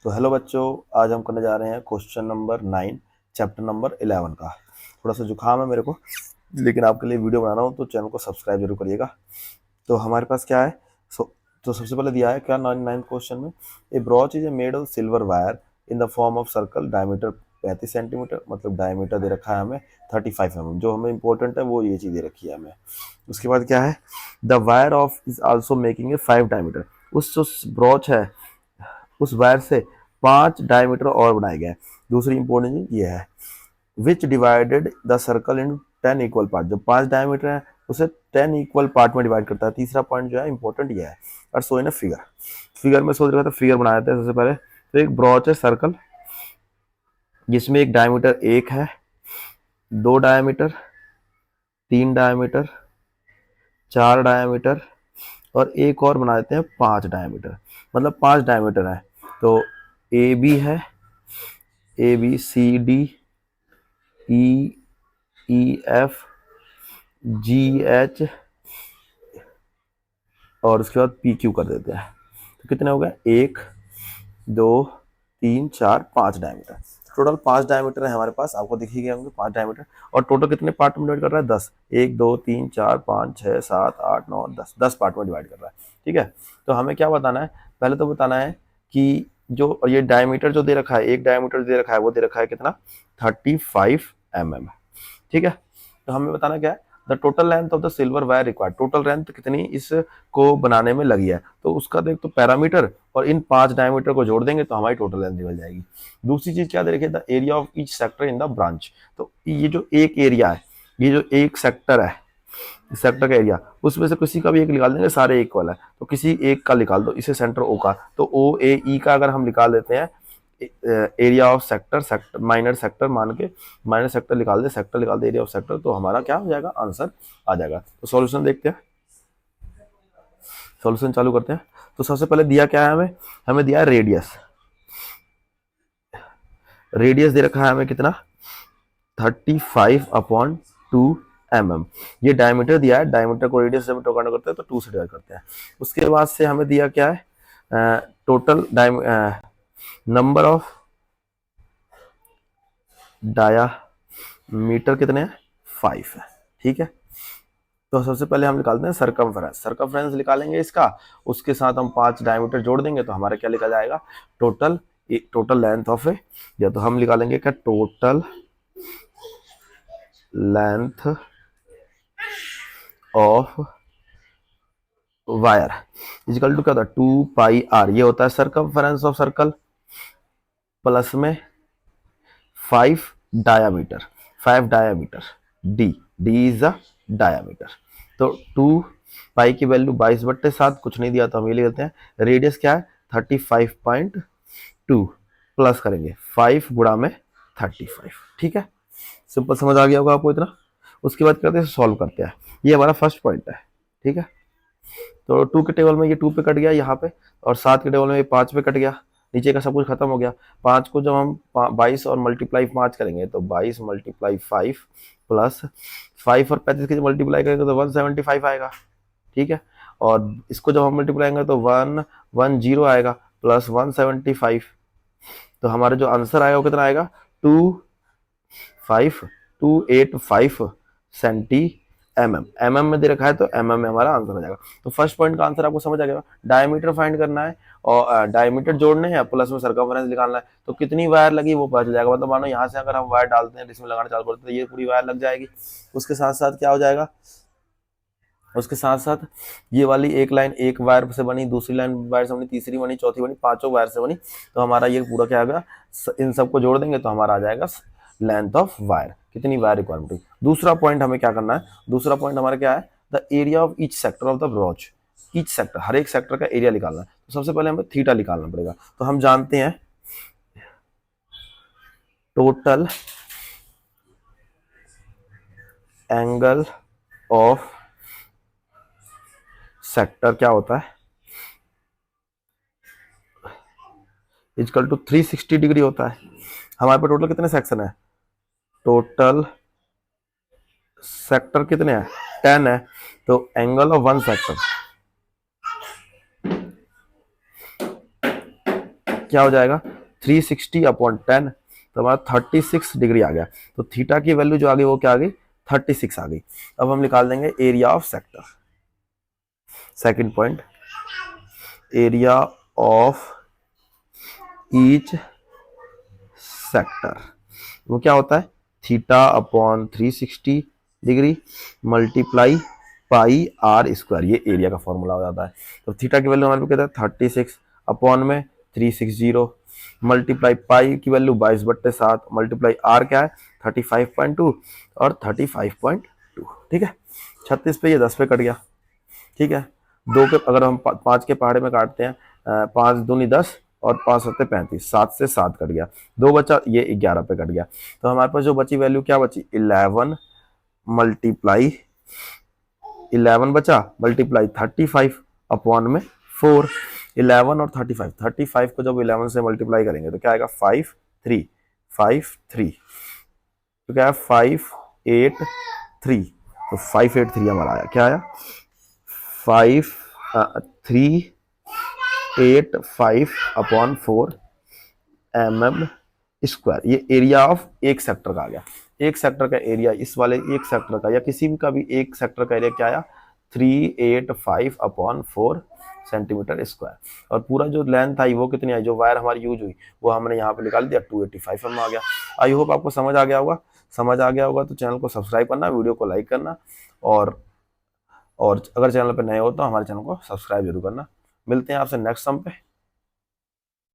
तो हेलो बच्चों, आज हम करने जा रहे हैं क्वेश्चन नंबर 9 चैप्टर नंबर 11 का। थोड़ा सा जुकाम है मेरे को, लेकिन आपके लिए वीडियो बना रहा हूँ तो चैनल को सब्सक्राइब जरूर करिएगा। तो हमारे पास क्या है, तो सबसे पहले दिया है क्या 9th क्वेश्चन में, a brooch is a made of silver wire in the form of circle diameter 35 centimetre, मतलब डायमीटर दे रखा है हमें 35 mm। जो हमें इंपॉर्टेंट है वो ये चीज़ दे रखी है हमें। उसके बाद क्या है, the wire of is also making a 5 diameter. उस जो ब्रॉच है उस वायर से 5 डायमीटर और बनाए गए। दूसरी इंपॉर्टेंट चीज ये है, which divided the circle in 10 equal part. जो 5 डायमीटर है उसे 10 इक्वल पार्ट में डिवाइड करता है। तीसरा पॉइंट जो है इंपॉर्टेंट ये है, और सो इन अ फिगर। फिगर में सोच रहा था, फिगर बनाया था सबसे पहले। तो एक ब्रॉच है सर्कल जिसमें एक डायमीटर 1 है, 2 डायमीटर, 3 डायमीटर, 4 डायमीटर और एक और बना देते हैं 5 डायमीटर। मतलब 5 डायमीटर है। तो ए बी है, A B C D E E F G H और उसके बाद पी क्यू कर देते हैं। तो कितने हो गए, 1 2 3 4 5 डायमीटर। टोटल 5 डायमीटर है हमारे पास, आपको दिख ही गए होंगे 5 डायमीटर। और टोटल कितने पार्ट में डिवाइड कर रहा है, 10। 1 2 3 4 5 6 7 8 9 10, 10 पार्ट में डिवाइड कर रहा है। ठीक है, तो हमें क्या बताना है, पहले तो बताना है कि जो ये डायमीटर जो दे रखा है, एक डायमीटर दे रखा है, वो दे रखा है कितना, 35 mm। ठीक है, तो हमें बताना क्या है, the total length of the silver wire required. Total length कितनी इसको बनाने में लगी है, तो उसका देख तो पैरामीटर और इन 5 डायमीटर को जोड़ देंगे तो हमारी टोटल लेंथ निकल जाएगी। दूसरी चीज क्या दे रखी है, the area of each sector in the branch. तो ये जो एक एरिया है, ये जो एक सेक्टर है, सेक्टर का एरिया, उसमें से किसी का भी एक निकाल देंगे, सारे एक वाला है तो किसी एक का निकाल दो, इसे सेंटर ओ का। तो ओ ए ई का अगर हम निकाल देते हैं, area of sector, sector minor sector मान के माइनर सेक्टर निकाल दे, सेक्टर निकाल दे एरिया ऑफ सेक्टर, तो हमारा क्या हो जाएगा, आंसर आ जाएगा। तो सॉल्यूशन देखते हैं, सॉल्यूशन चालू करते हैं। तो सबसे पहले दिया क्या है हमें, हमें दिया है रेडियस। रेडियस दे रखा है हमें कितना, 35/2 mm। ये डायमीटर दिया है, डायमीटर को रेडियस से डिवाइड करते हैं तो 2 से डिवाइड करते हैं। उसके बाद से हमें दिया क्या है, टोटल नंबर ऑफ डायामीटर कितने हैं, 5 है। ठीक है, तो सबसे पहले हम निकालते हैं सरकमफ्रेंस। सरकमफ्रेंस निकालेंगे इसका, उसके साथ हम 5 डायमीटर जोड़ देंगे तो हमारा क्या निकल जाएगा, total total length of A, या तो हम निकालेंगे क्या, total length of wire equal to क्या होता है, 2πr। ये होता है सरकमफ्रेंस ऑफ सर्कल प्लस में 5 diameter, 5 diameter, D D is the diameter. तो 2 पाई की वैल्यू 22/7, कुछ नहीं दिया तो हम ये ले लेते हैं। रेडियस क्या है, 35.2 प्लस करेंगे 5 गुणा में 35। ठीक है, सिंपल समझ आ गया होगा आपको इतना। उसके बाद करते हैं, सॉल्व करते हैं। ये हमारा फर्स्ट पॉइंट है। ठीक है, तो 2 के टेबल में ये 2 पे कट गया यहाँ पे, और 7 के टेबल में ये 5 पे कट गया, नीचे का सब कुछ खत्म हो गया। 5 को जब हम 22 और मल्टीप्लाई 5 करेंगे तो 22 मल्टीप्लाई 5 प्लस 5 और 35 के मल्टीप्लाई करेंगे तो 175 आएगा। ठीक है, और इसको जब हम मल्टीप्लाई करेंगे तो 110 आएगा प्लस 175। तो हमारा जो आंसर आएगा वो कितना आएगा, 25285 सेंटी mm में दे रखा है तो mm में हमारा आंसर आ जाएगा। तो फर्स्ट पॉइंट का आंसर आपको समझ आ गया, डायमीटर फाइंड करना है और डायमीटर जोड़ने हैं, प्लस में सर्कमफ्रेंस निकालना है। तो कितनी वायर लगी वो पता चल जाएगा। मतलब मानो यहाँ से अगर हम वायर डालते हैं, जिसमें लगाना चालू करते हैं, तो ये पूरी वायर लग जाएगी। उसके साथ साथ क्या हो जाएगा, उसके साथ साथ ये वाली एक लाइन एक वायर से बनी, दूसरी लाइन वायर से बनी, तीसरी बनी, चौथी बनी, पांचों वायर से बनी। तो हमारा ये पूरा क्या होगा, इन सबको जोड़ देंगे तो हमारा आ जाएगा लेंथ ऑफ वायर, कितनी वायर रिक्वायरमेंट हुई। दूसरा पॉइंट हमें क्या करना है, दूसरा पॉइंट हमारा क्या है, the area of each sector of the brooch. Each sector, हर एक सेक्टर का एरिया निकालना है। तो सबसे पहले हमें थीटा निकालना पड़ेगा। तो हम जानते हैं टोटल एंगल ऑफ सेक्टर क्या होता है, इक्वल टू 360 डिग्री होता है। हमारे पे टोटल कितने सेक्शन है, टोटल सेक्टर कितने हैं, 10 है। तो एंगल ऑफ वन सेक्टर, क्या हो जाएगा 360 अपॉन 10, तो हमारा 36 डिग्री आ गया। तो थीटा की वैल्यू जो आ गई वो क्या आ गई 36 आ गई। अब हम निकाल देंगे area of sector. Second point, area of each sector, वो क्या होता है theta upon 360 degree multiply pi R square, ये एरिया का फॉर्मूला हो जाता है। तो थीटा की वैल्यू हमारे पास कहता है 36 अपॉन में 360 मल्टीप्लाई पाई की वैल्यू 22/7 मल्टीप्लाई आर क्या है 35.2 और 35.2। ठीक है, 36 पे ये 10 पे कट गया। ठीक है, दो के अगर हम 5 के पहाड़े में काटते हैं, 5 दूनी 10 और 5 सत्ते 35, 7 से 7 कट गया, 2 बचा, ये 11 पे कट गया। तो हमारे पास जो बची वैल्यू क्या बची 11 मल्टीप्लाई 11 बचा मल्टीप्लाई 35 अपॉन में 4। 11 और 35 को जब 11 से मल्टीप्लाई करेंगे तो क्या आएगा 5 3 तो क्या है 583। तो 583 हमारा आया, क्या आया 5385 अपॉन 4 mm स्क्वायर। ये एरिया ऑफ एक सेक्टर का आ गया। एक सेक्टर का एरिया, इस वाले एक सेक्टर का या किसी भी का भी एक सेक्टर का एरिया क्या आया 385 अपॉन 4 सेंटीमीटर स्क्वायर। और पूरा जो लेंथ आई वो कितनी आई, जो वायर हमारी यूज हुई वो हमने यहाँ पे निकाल दिया 285 mm आ गया। आई होप आपको समझ आ गया होगा। समझ आ गया होगा तो चैनल को सब्सक्राइब करना, वीडियो को लाइक करना, और अगर चैनल पर नए हो तो हमारे चैनल को सब्सक्राइब जरूर करना। मिलते हैं आपसे नेक्स्ट सम पे।